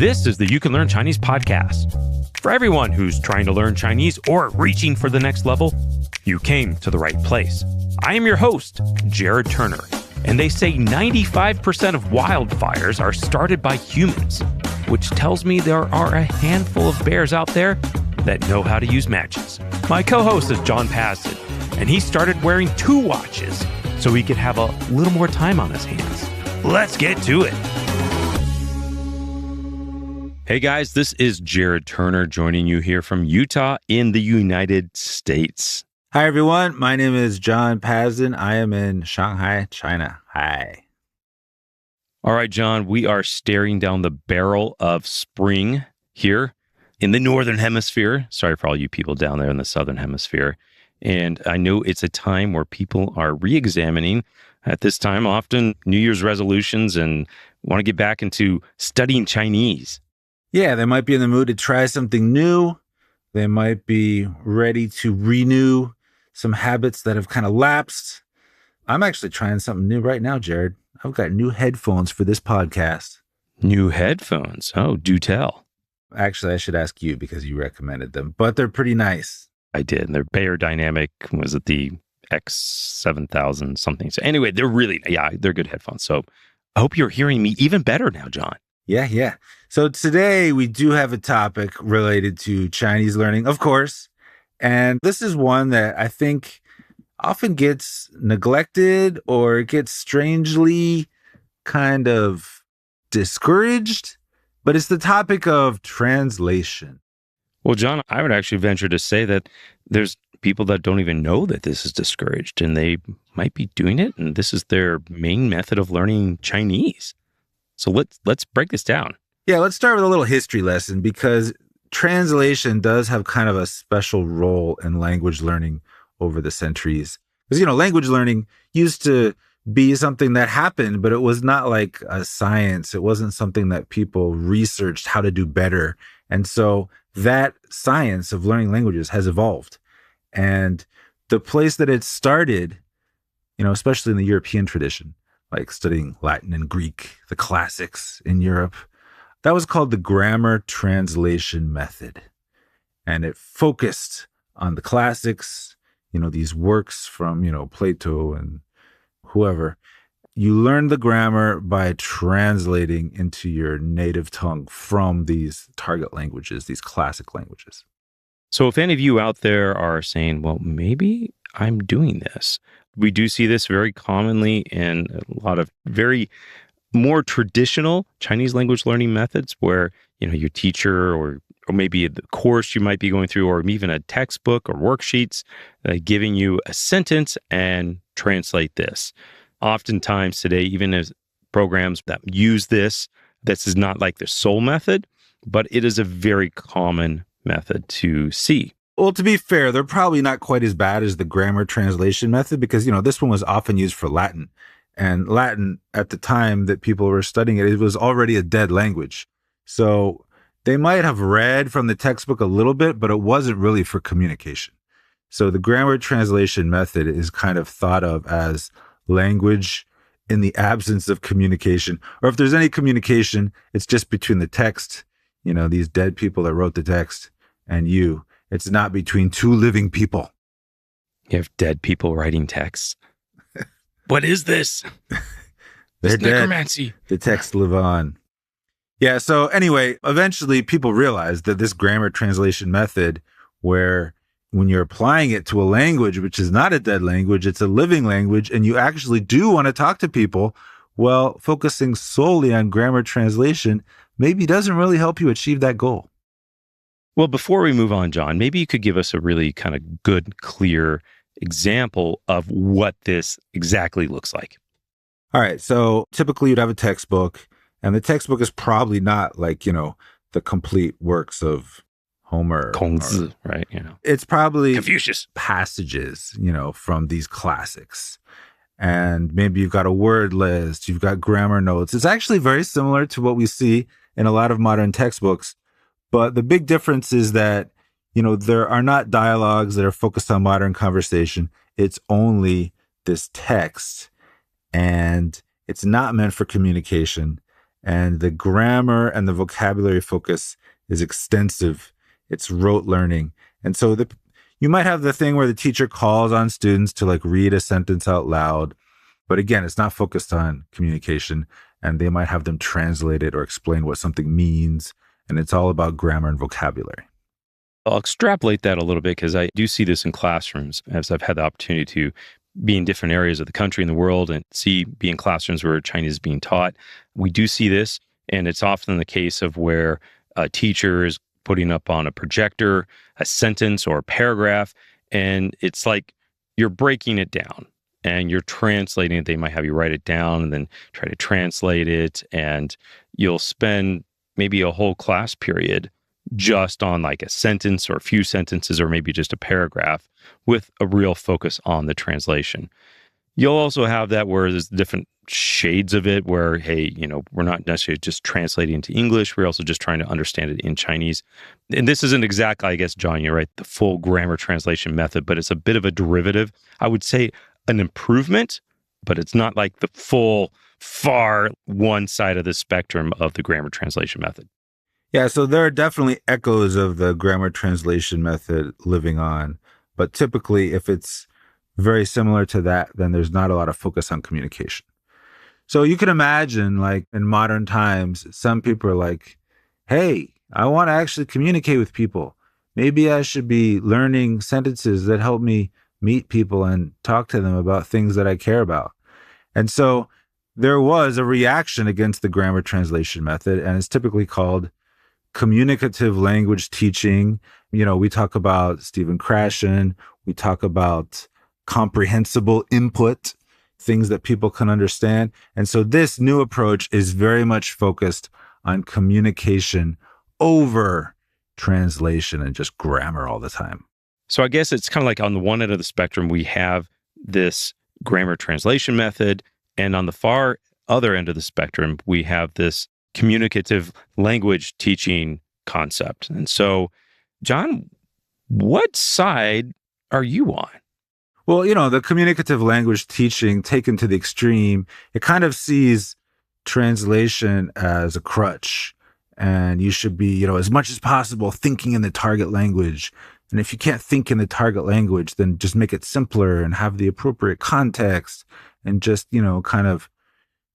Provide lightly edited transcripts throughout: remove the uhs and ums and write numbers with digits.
This is the You Can Learn Chinese podcast. For everyone who's trying to learn Chinese or reaching for the next level, you came to the right place. I am your host, Jared Turner, and they say 95% of wildfires are started by humans, which tells me there are a handful of bears out there that know how to use matches. My co-host is John Pasden, and he started wearing 2 watches so he could have a little more time on his hands. Let's get to it. Hey guys, this is Jared Turner joining you here from Utah in the United States. Hi everyone, my name is John Pasden. I am in Shanghai, China. Hi. All right, John, we are staring down the barrel of spring here in the Northern Hemisphere. Sorry for all you people down there in the Southern Hemisphere. And I know it's a time where people are re-examining at this time, often New Year's resolutions, and want to get back into studying Chinese. Yeah, they might be in the mood to try something new. They might be ready to renew some habits that have kind of lapsed. I'm actually trying something new right now, Jared. I've got new headphones for this podcast. New headphones? Oh, do tell. Actually, I should ask you because you recommended them, but they're pretty nice. I did. They're Bayer Dynamic. Was it the X7000 something? So anyway, they're good headphones. So I hope you're hearing me even better now, John. Yeah. So today we do have a topic related to Chinese learning, of course. And this is one that I think often gets neglected or gets strangely kind of discouraged, but it's the topic of translation. Well, John, I would actually venture to say that there's people that don't even know that this is discouraged and they might be doing it. And this is their main method of learning Chinese. So let's break this down. Yeah, let's start with a little history lesson because translation does have kind of a special role in language learning over the centuries. Because, language learning used to be something that happened, but it was not like a science. It wasn't something that people researched how to do better. And so that science of learning languages has evolved. And the place that it started, especially in the European tradition, like studying Latin and Greek, the classics in Europe, that was called the grammar translation method. And it focused on the classics, these works from, Plato and whoever. You learn the grammar by translating into your native tongue from these target languages, these classic languages. So if any of you out there are saying, well, maybe I'm doing this, we do see this very commonly in a lot of very more traditional Chinese language learning methods where, your teacher or maybe the course you might be going through, or even a textbook or worksheets, giving you a sentence and translate this. Oftentimes today, even as programs that use this is not like the sole method, but it is a very common method to see. Well, to be fair, they're probably not quite as bad as the grammar translation method because, this one was often used for Latin. And Latin, at the time that people were studying it, it was already a dead language. So they might have read from the textbook a little bit, but it wasn't really for communication. So the grammar translation method is kind of thought of as language in the absence of communication. Or if there's any communication, it's just between the text, these dead people that wrote the text, and you. It's not between 2 living people. You have dead people writing texts. What is this? They're dead. Necromancy. The texts live on. Yeah, so anyway, eventually people realized that this grammar translation method, where when you're applying it to a language, which is not a dead language, it's a living language, and you actually do want to talk to people, well, focusing solely on grammar translation maybe doesn't really help you achieve that goal. Well, before we move on, John, maybe you could give us a really kind of good, clear example of what this exactly looks like. All right. So typically you'd have a textbook, and the textbook is probably not like, the complete works of Homer. Kongzi, right? It's probably Confucius passages, from these classics. And maybe you've got a word list, you've got grammar notes. It's actually very similar to what we see in a lot of modern textbooks. But the big difference is that, there are not dialogues that are focused on modern conversation. It's only this text, and it's not meant for communication. And the grammar and the vocabulary focus is extensive. It's rote learning. And so you might have the thing where the teacher calls on students to like read a sentence out loud. But again, it's not focused on communication, and they might have them translate it or explain what something means. And it's all about grammar and vocabulary. I'll extrapolate that a little bit because I do see this in classrooms as I've had the opportunity to be in different areas of the country and the world and be in classrooms where Chinese is being taught. We do see this, and it's often the case of where a teacher is putting up on a projector a sentence or a paragraph, and it's like you're breaking it down and you're translating it. They might have you write it down and then try to translate it, and you'll spend maybe a whole class period just on like a sentence or a few sentences or maybe just a paragraph with a real focus on the translation. You'll also have that where there's different shades of it where, hey, we're not necessarily just translating into English. We're also just trying to understand it in Chinese. And this isn't exactly, I guess, John, you're right, the full grammar translation method, but it's a bit of a derivative. I would say an improvement, but it's not like the full, far one side of the spectrum of the grammar translation method. Yeah, so there are definitely echoes of the grammar translation method living on. But typically, if it's very similar to that, then there's not a lot of focus on communication. So you can imagine, like in modern times, some people are like, hey, I want to actually communicate with people. Maybe I should be learning sentences that help me meet people and talk to them about things that I care about. And so there was a reaction against the grammar translation method, and it's typically called communicative language teaching. We talk about Stephen Krashen. We talk about comprehensible input, things that people can understand. And so this new approach is very much focused on communication over translation and just grammar all the time. So I guess it's kind of like on the one end of the spectrum, we have this grammar translation method. And on the far other end of the spectrum, we have this communicative language teaching concept. And so, John, what side are you on? Well, the communicative language teaching taken to the extreme, it kind of sees translation as a crutch. And you should be, as much as possible, thinking in the target language. And if you can't think in the target language, then just make it simpler and have the appropriate context and just, kind of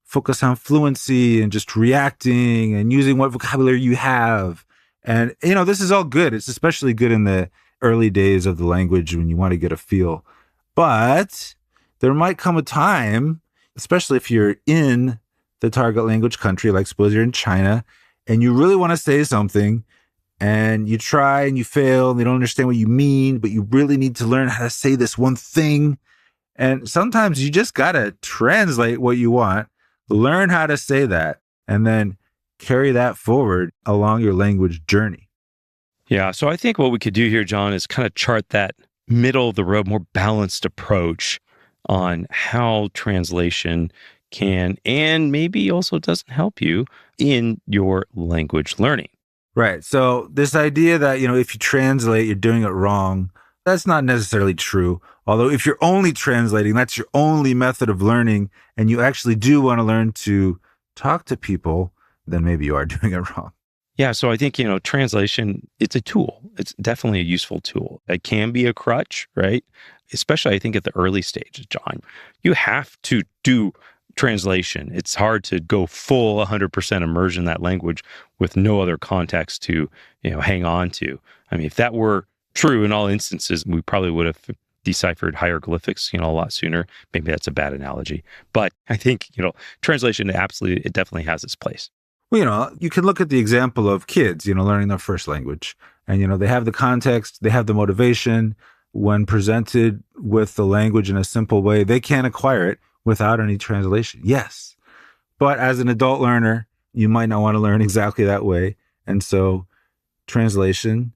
focus on fluency and just reacting and using what vocabulary you have. And, this is all good. It's especially good in the early days of the language when you want to get a feel. But there might come a time, especially if you're in the target language country, like suppose you're in China, and you really want to say something, and you try and you fail, and they don't understand what you mean, but you really need to learn how to say this one thing. And sometimes you just got to translate what you want, learn how to say that, and then carry that forward along your language journey. Yeah, so I think what we could do here, John, is kind of chart that middle of the road, more balanced approach on how translation can and maybe also doesn't help you in your language learning. Right. So this idea that, if you translate, you're doing it wrong, that's not necessarily true. Although if you're only translating, that's your only method of learning, and you actually do want to learn to talk to people, then maybe you are doing it wrong. Yeah, so I think, translation, it's a tool. It's definitely a useful tool. It can be a crutch, right? Especially, I think, at the early stages, John. You have to do translation. It's hard to go full 100% immersion in that language with no other context to, hang on to. I mean, if that were true in all instances, we probably would have deciphered hieroglyphics, a lot sooner. Maybe that's a bad analogy. But I think, translation, it definitely has its place. Well, you can look at the example of kids, learning their first language. And, they have the context, they have the motivation. When presented with the language in a simple way, they can acquire it without any translation. Yes. But as an adult learner, you might not want to learn exactly that way. And so translation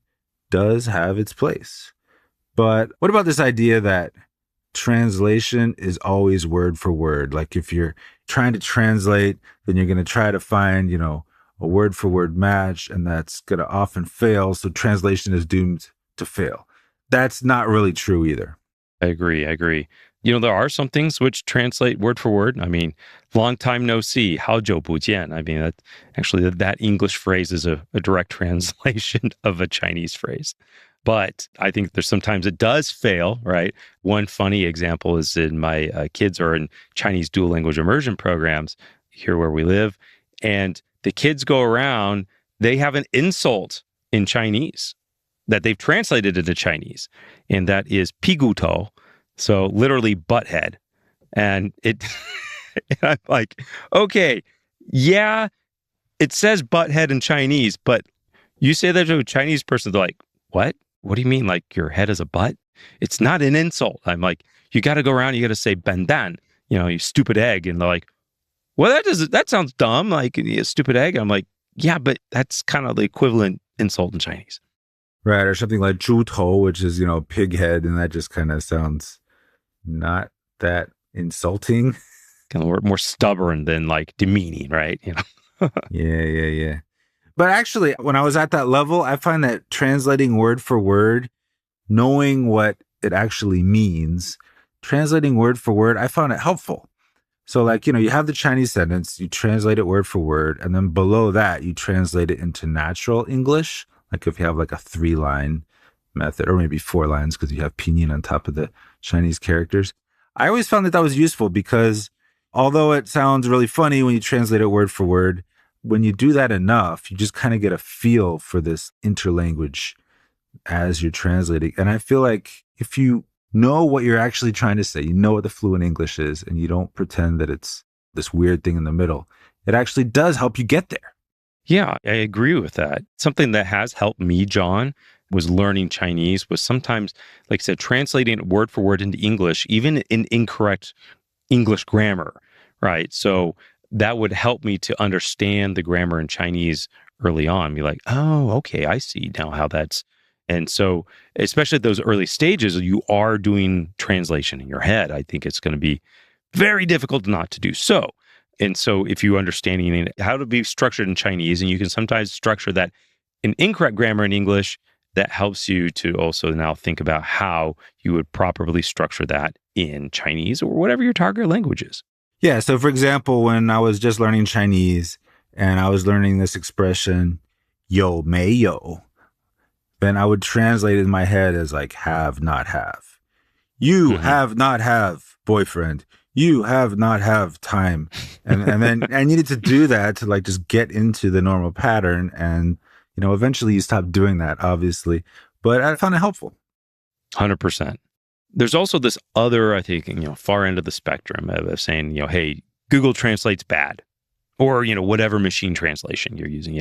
does have its place. But what about this idea that translation is always word for word? Like if you're trying to translate, then you're going to try to find, a word for word match, and that's going to often fail. So translation is doomed to fail. That's not really true either. I agree. There are some things which translate word for word. I mean, long time no see, 好久不见. I mean, that English phrase is a direct translation of a Chinese phrase. But I think there's sometimes it does fail, right? One funny example is in my kids are in Chinese dual language immersion programs here where we live. And the kids go around, they have an insult in Chinese that they've translated into Chinese. And that is 屁股头. So literally butthead. And and I'm like, okay, yeah, it says butthead in Chinese, but you say that to a Chinese person, they're like, what? What do you mean? Like your head is a butt? It's not an insult. I'm like, you got to go around, you got to say bandan, you stupid egg. And they're like, well, that sounds dumb. Like a stupid egg. I'm like, yeah, but that's kind of the equivalent insult in Chinese. Right. Or something like 猪头, which is, pig head. And that just kind of sounds not that insulting. Kind of more stubborn than like demeaning, right? Yeah. But actually, when I was at that level, I find that translating word for word, knowing what it actually means, translating word for word, I found it helpful. So like, you have the Chinese sentence, you translate it word for word, and then below that, you translate it into natural English. Like if you have like a 3-line method, or maybe 4 lines because you have pinyin on top of the Chinese characters. I always found that was useful because although it sounds really funny when you translate it word for word, when you do that enough, you just kind of get a feel for this interlanguage as you're translating. And I feel like if you know what you're actually trying to say, you know what the fluent English is, and you don't pretend that it's this weird thing in the middle, it actually does help you get there. Yeah, I agree with that. Something that has helped me, John, was learning Chinese, was sometimes, like I said, translating it word for word into English, even in incorrect English grammar, right? So that would help me to understand the grammar in Chinese early on. Be like, oh, okay, I see now how that's. And so, especially at those early stages, you are doing translation in your head. I think it's going to be very difficult not to do so. And so if you understanding how to be structured in Chinese, and you can sometimes structure that in incorrect grammar in English, that helps you to also now think about how you would properly structure that in Chinese or whatever your target language is. Yeah. So for example, when I was just learning Chinese and I was learning this expression, 有没有, then I would translate it in my head as like have, not have. You have not have boyfriend. You have not have time. And then I needed to do that to like just get into the normal pattern. And, eventually you stop doing that, obviously. But I found it helpful. 100%. There's also this other, I think, far end of the spectrum of saying, hey, Google Translate's bad. Or, whatever machine translation you're using.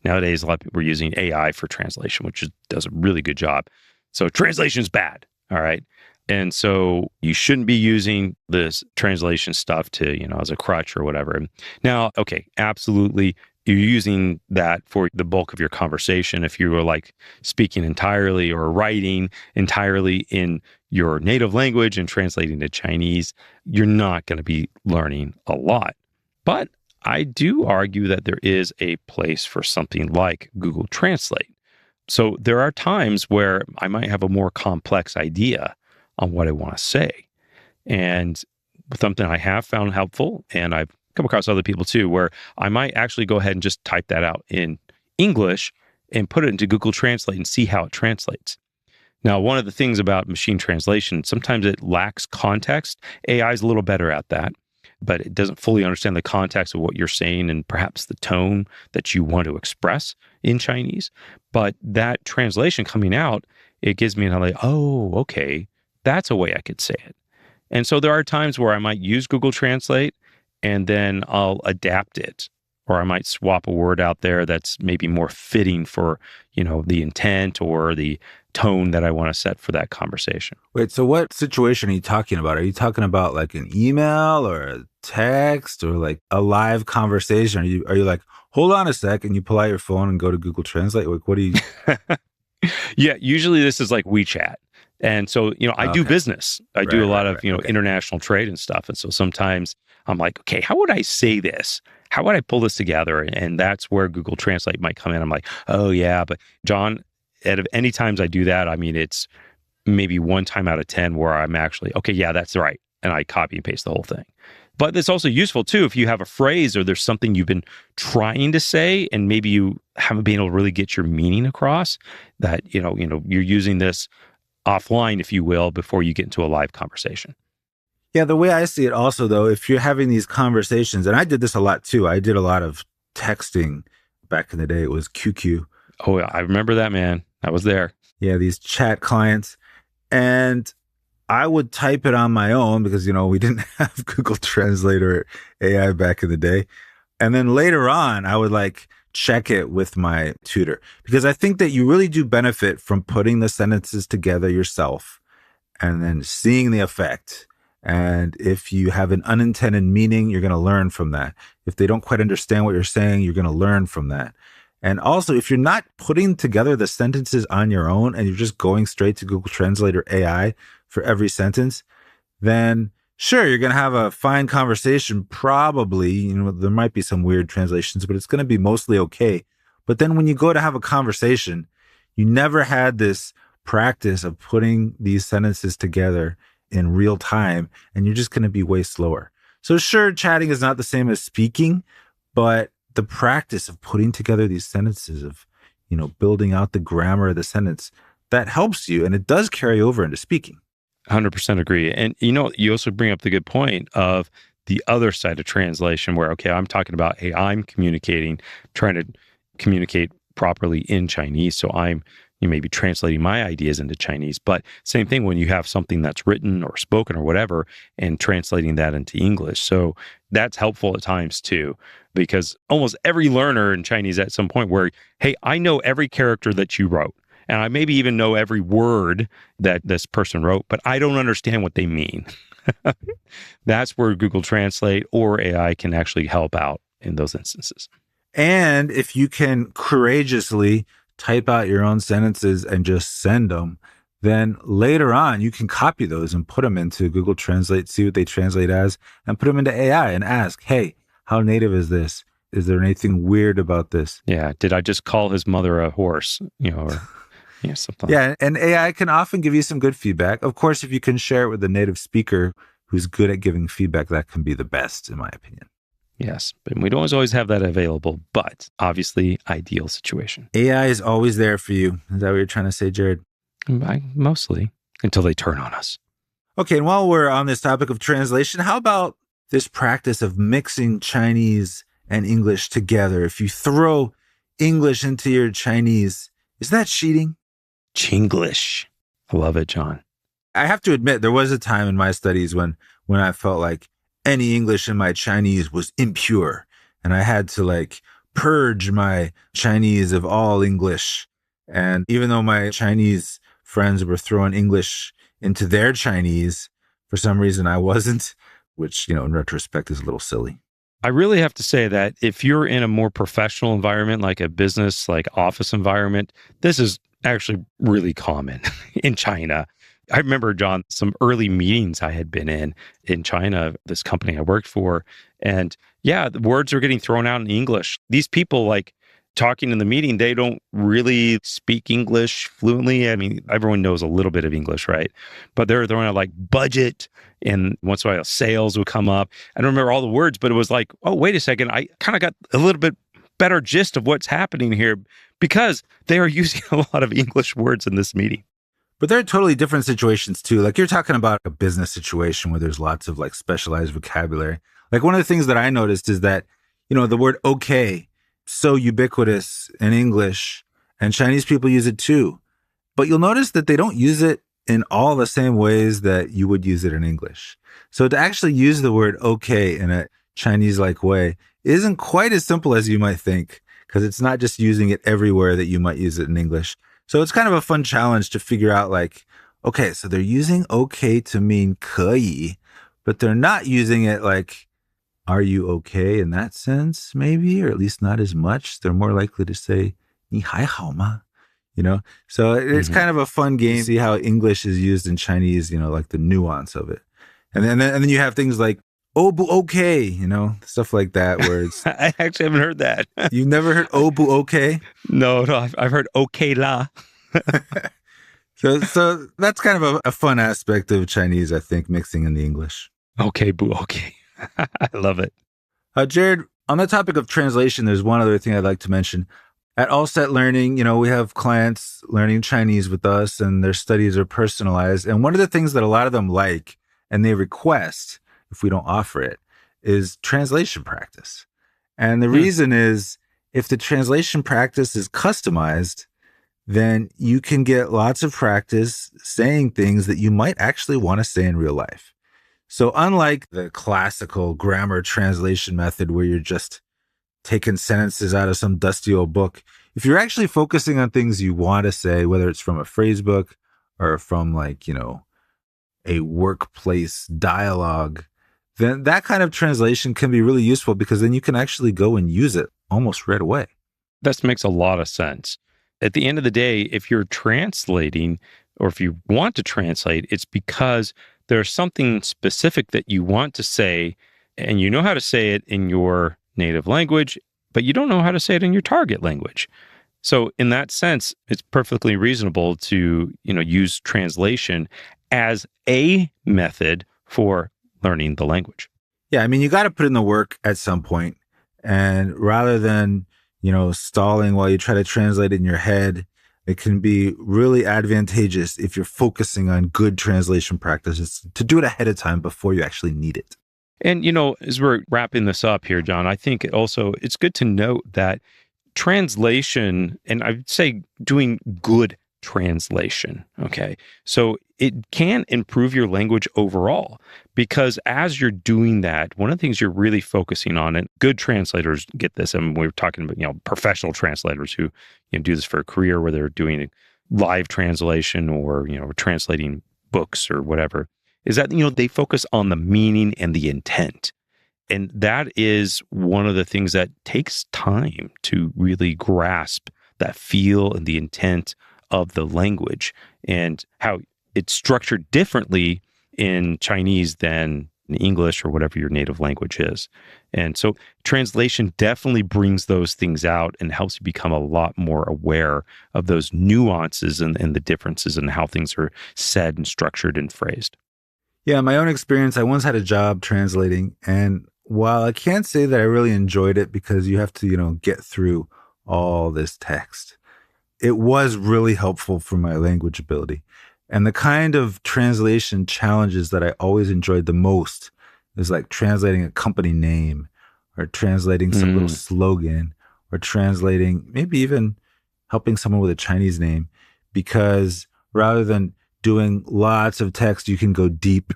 Nowadays, a lot of people are using AI for translation, which does a really good job. So translation is bad. All right. And so you shouldn't be using this translation stuff to, as a crutch or whatever. Now, okay, absolutely. You're using that for the bulk of your conversation. If you were like speaking entirely or writing entirely in your native language and translating to Chinese, you're not going to be learning a lot. But I do argue that there is a place for something like Google Translate. So there are times where I might have a more complex idea on what I want to say. And something I have found helpful, and I've come across other people too, where I might actually go ahead and just type that out in English and put it into Google Translate and see how it translates. Now, one of the things about machine translation, sometimes it lacks context. AI is a little better at that, but it doesn't fully understand the context of what you're saying and perhaps the tone that you want to express in Chinese. But that translation coming out, it gives me another, oh, okay, that's a way I could say it. And so there are times where I might use Google Translate and then I'll adapt it, or I might swap a word out there that's maybe more fitting for, the intent or the tone that I want to set for that conversation. Wait, so what situation are you talking about? Are you talking about like an email or a text or like a live conversation? Are you like, hold on a sec, and you pull out your phone and go to Google Translate? Like, what do you? Yeah, usually this is like WeChat. And so, I do business. I do a lot of, international trade and stuff. And so sometimes I'm like, okay, how would I say this? How would I pull this together? And that's where Google Translate might come in. I'm like, oh yeah, but John, out of any times I do that, I mean, it's maybe one time out of 10 where I'm actually, okay, yeah, that's right. And I copy and paste the whole thing. But it's also useful too if you have a phrase or there's something you've been trying to say and maybe you haven't been able to really get your meaning across, that you're using this offline, if you will, before you get into a live conversation. Yeah, the way I see it also, though, if you're having these conversations, and I did this a lot too. I did a lot of texting back in the day. It was QQ. Oh, yeah, I remember that, man. I was there. Yeah, these chat clients. And I would type it on my own because, we didn't have Google Translate or AI back in the day. And then later on, I would check it with my tutor because I think that you really do benefit from putting the sentences together yourself and then seeing the effect. And if you have an unintended meaning, you're going to learn from that. If they don't quite understand what you're saying, you're going to learn from that. And also, if you're not putting together the sentences on your own and you're just going straight to Google Translate or AI for every sentence, then sure, you're going to have a fine conversation. Probably, there might be some weird translations, but it's going to be mostly okay. But then when you go to have a conversation, you never had this practice of putting these sentences together in real time, and you're just going to be way slower. So sure, chatting is not the same as speaking, but the practice of putting together these sentences, of, building out the grammar of the sentence, that helps you. And it does carry over into speaking. 100% agree. And, you also bring up the good point of the other side of translation where, okay, I'm talking about, hey, I'm trying to communicate properly in Chinese. So I'm maybe translating my ideas into Chinese. But same thing when you have something that's written or spoken or whatever and translating that into English. So that's helpful at times too, because almost every learner in Chinese at some point where, hey, I know every character that you wrote. And I maybe even know every word that this person wrote, but I don't understand what they mean. That's where Google Translate or AI can actually help out in those instances. And if you can courageously type out your own sentences and just send them, then later on you can copy those and put them into Google Translate, see what they translate as, and put them into AI and ask, hey, how native is this? Is there anything weird about this? Yeah. Did I just call his mother a horse? Or something. Yeah. And AI can often give you some good feedback. Of course, if you can share it with a native speaker who's good at giving feedback, that can be the best, in my opinion. Yes, but we don't always have that available, but obviously ideal situation. AI is always there for you. Is that what you're trying to say, Jared? Mostly, until they turn on us. Okay, and while we're on this topic of translation, how about this practice of mixing Chinese and English together? If you throw English into your Chinese, is that cheating? Chinglish. I love it, John. I have to admit, there was a time in my studies when I felt like any English in my Chinese was impure, and I had to purge my Chinese of all English. And even though my Chinese friends were throwing English into their Chinese, for some reason I wasn't, which, in retrospect is a little silly. I really have to say that if you're in a more professional environment, like a business, like office environment, this is actually really common in China. I remember, John, some early meetings I had been in China, this company I worked for. And yeah, the words are getting thrown out in English. These people talking in the meeting, they don't really speak English fluently. I mean, everyone knows a little bit of English, right? But they're throwing out budget, and once in a while sales would come up. I don't remember all the words, but it was oh, wait a second. I kind of got a little bit better gist of what's happening here because they are using a lot of English words in this meeting. But there are totally different situations too. You're talking about a business situation where there's lots of specialized vocabulary. One of the things that I noticed is that, the word okay, so ubiquitous in English, and Chinese people use it too. But you'll notice that they don't use it in all the same ways that you would use it in English. So to actually use the word okay in a Chinese-like way isn't quite as simple as you might think, because it's not just using it everywhere that you might use it in English. So it's kind of a fun challenge to figure out okay, so they're using okay to mean 可以, but they're not using it are you okay in that sense, maybe, or at least not as much. They're more likely to say 你还好吗? So it's kind of a fun game to see how English is used in Chinese, the nuance of it. And then you have things like, obu okay, stuff like that, where it's... I actually haven't heard that. You've never heard obu okay? No, I've heard okay la. So that's kind of a fun aspect of Chinese, I think, mixing in the English. Okay, boo. Okay. I love it. Jared, on the topic of translation, there's one other thing I'd like to mention. At All Set Learning, we have clients learning Chinese with us and their studies are personalized. And one of the things that a lot of them like and they request, if we don't offer it, is translation practice. And the reason is if the translation practice is customized, then you can get lots of practice saying things that you might actually want to say in real life. So unlike the classical grammar translation method where you're just taking sentences out of some dusty old book, if you're actually focusing on things you want to say, whether it's from a phrase book or from a workplace dialogue, then that kind of translation can be really useful because then you can actually go and use it almost right away. That makes a lot of sense. At the end of the day, if you're translating or if you want to translate, it's because there's something specific that you want to say and you know how to say it in your native language, but you don't know how to say it in your target language. So in that sense, it's perfectly reasonable to, use translation as a method for learning the language. Yeah, I mean, you got to put in the work at some point. And rather than, stalling while you try to translate it in your head, it can be really advantageous if you're focusing on good translation practices to do it ahead of time before you actually need it. And, as we're wrapping this up here, John, I think it's good to note that translation, and I'd say doing good translation, okay? So it can improve your language overall because as you're doing that, one of the things you're really focusing on, and good translators get this, and we're talking about, professional translators who do this for a career where they're doing live translation or, translating books or whatever, is that, they focus on the meaning and the intent. And that is one of the things that takes time to really grasp that feel and the intent of the language and how it's structured differently in Chinese than in English or whatever your native language is. And so translation definitely brings those things out and helps you become a lot more aware of those nuances and the differences in how things are said and structured and phrased. Yeah, in my own experience, I once had a job translating, and while I can't say that I really enjoyed it because you have to, get through all this text, it was really helpful for my language ability. And the kind of translation challenges that I always enjoyed the most is like translating a company name or translating some little slogan or translating, maybe even helping someone with a Chinese name, because rather than doing lots of text, you can go deep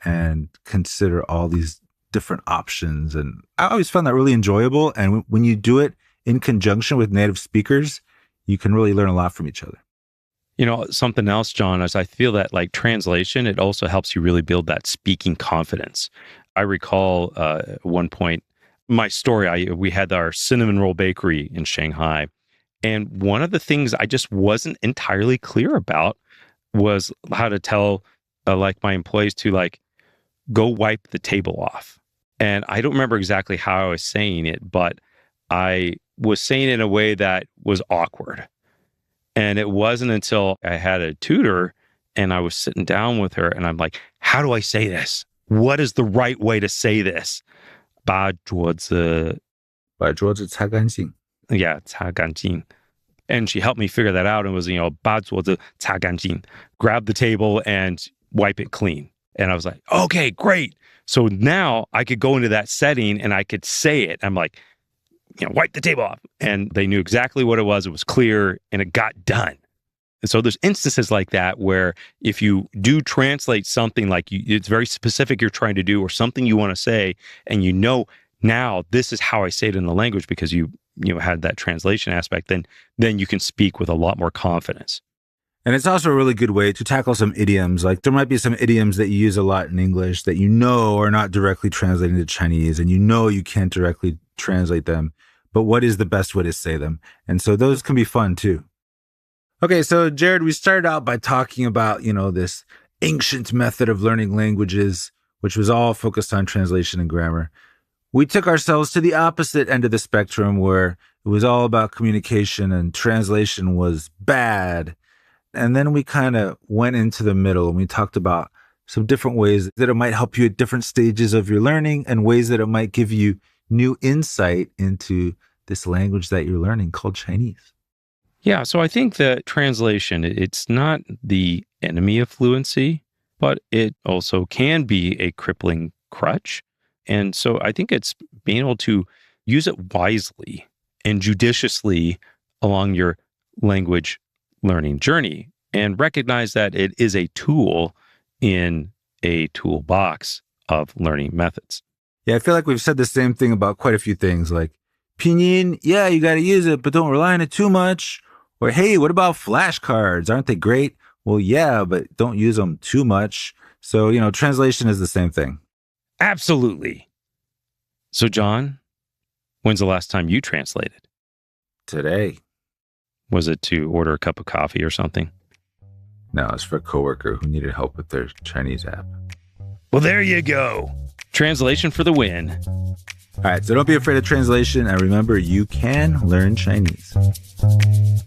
and consider all these different options. And I always found that really enjoyable. And when you do it in conjunction with native speakers, you can really learn a lot from each other. Something else, John, is I feel that like translation, it also helps you really build that speaking confidence. I recall at one point, my story, we had our cinnamon roll bakery in Shanghai. And one of the things I just wasn't entirely clear about was how to tell my employees to go wipe the table off. And I don't remember exactly how I was saying it, but I was saying it in a way that was awkward. And it wasn't until I had a tutor and I was sitting down with her and I'm like, how do I say this? What is the right way to say this? 把桌子擦干净. Yeah, 擦干净. And she helped me figure that out and was, 把桌子擦干净. Grab the table and wipe it clean. And I was like, okay, great. So now I could go into that setting and I could say it. I'm like, wipe the table off. And they knew exactly what it was. It was clear and it got done. And so there's instances like that where if you do translate something it's very specific you're trying to do or something you want to say, and now this is how I say it in the language because you had that translation aspect, then you can speak with a lot more confidence. And it's also a really good way to tackle some idioms. Like there might be some idioms that you use a lot in English that are not directly translating to Chinese, and you can't directly translate them. But what is the best way to say them? And so those can be fun too. Okay, so Jared, we started out by talking about, this ancient method of learning languages, which was all focused on translation and grammar. We took ourselves to the opposite end of the spectrum where it was all about communication and translation was bad. And then we kind of went into the middle and we talked about some different ways that it might help you at different stages of your learning and ways that it might give you new insight into this language that you're learning called Chinese. Yeah, so I think that translation, it's not the enemy of fluency, but it also can be a crippling crutch. And so I think it's being able to use it wisely and judiciously along your language learning journey and recognize that it is a tool in a toolbox of learning methods. Yeah, I feel like we've said the same thing about quite a few things like pinyin, yeah, you got to use it, but don't rely on it too much. Or, hey, what about flashcards? Aren't they great? Well, yeah, but don't use them too much. So, translation is the same thing. Absolutely. So, John, when's the last time you translated? Today. Was it to order a cup of coffee or something? No, it's for a coworker who needed help with their Chinese app. Well, there you go. Translation for the win. All right, so don't be afraid of translation. And remember, you can learn Chinese.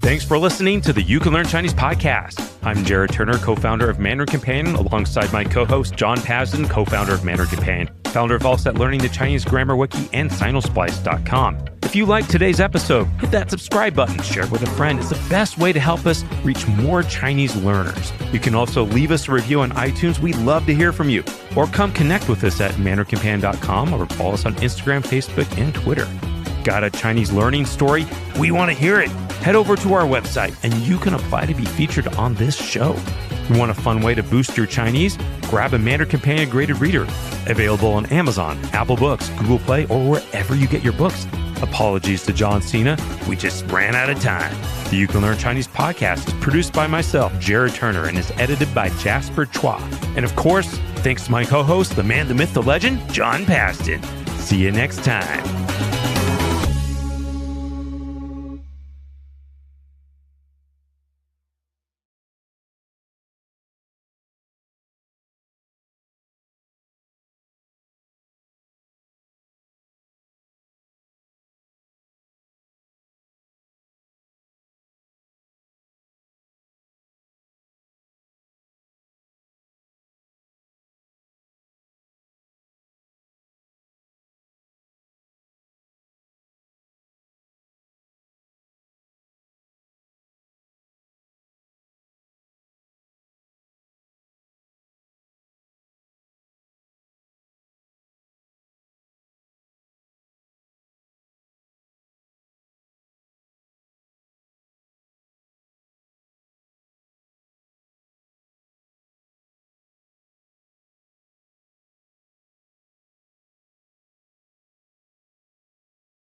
Thanks for listening to the You Can Learn Chinese podcast. I'm Jared Turner, co-founder of Mandarin Companion, alongside my co-host, John Pasden, co-founder of Mandarin Companion, founder of All Set Learning, the Chinese Grammar Wiki, and Sinosplice.com. If you liked today's episode, hit that subscribe button, share it with a friend. It's the best way to help us reach more Chinese learners. You can also leave us a review on iTunes. We'd love to hear from you. Or come connect with us at mandarincompanion.com or follow us on Instagram, Facebook, and Twitter. Got a Chinese learning story? We want to hear it. Head over to our website and you can apply to be featured on this show. You want a fun way to boost your Chinese? Grab a Mandarin Companion graded reader. Available on Amazon, Apple Books, Google Play, or wherever you get your books. Apologies to John Cena. We just ran out of time. The You Can Learn Chinese podcast is produced by myself, Jared Turner, and is edited by Jasper Chua. And of course, thanks to my co-host, the man, the myth, the legend, John Pasden. See you next time.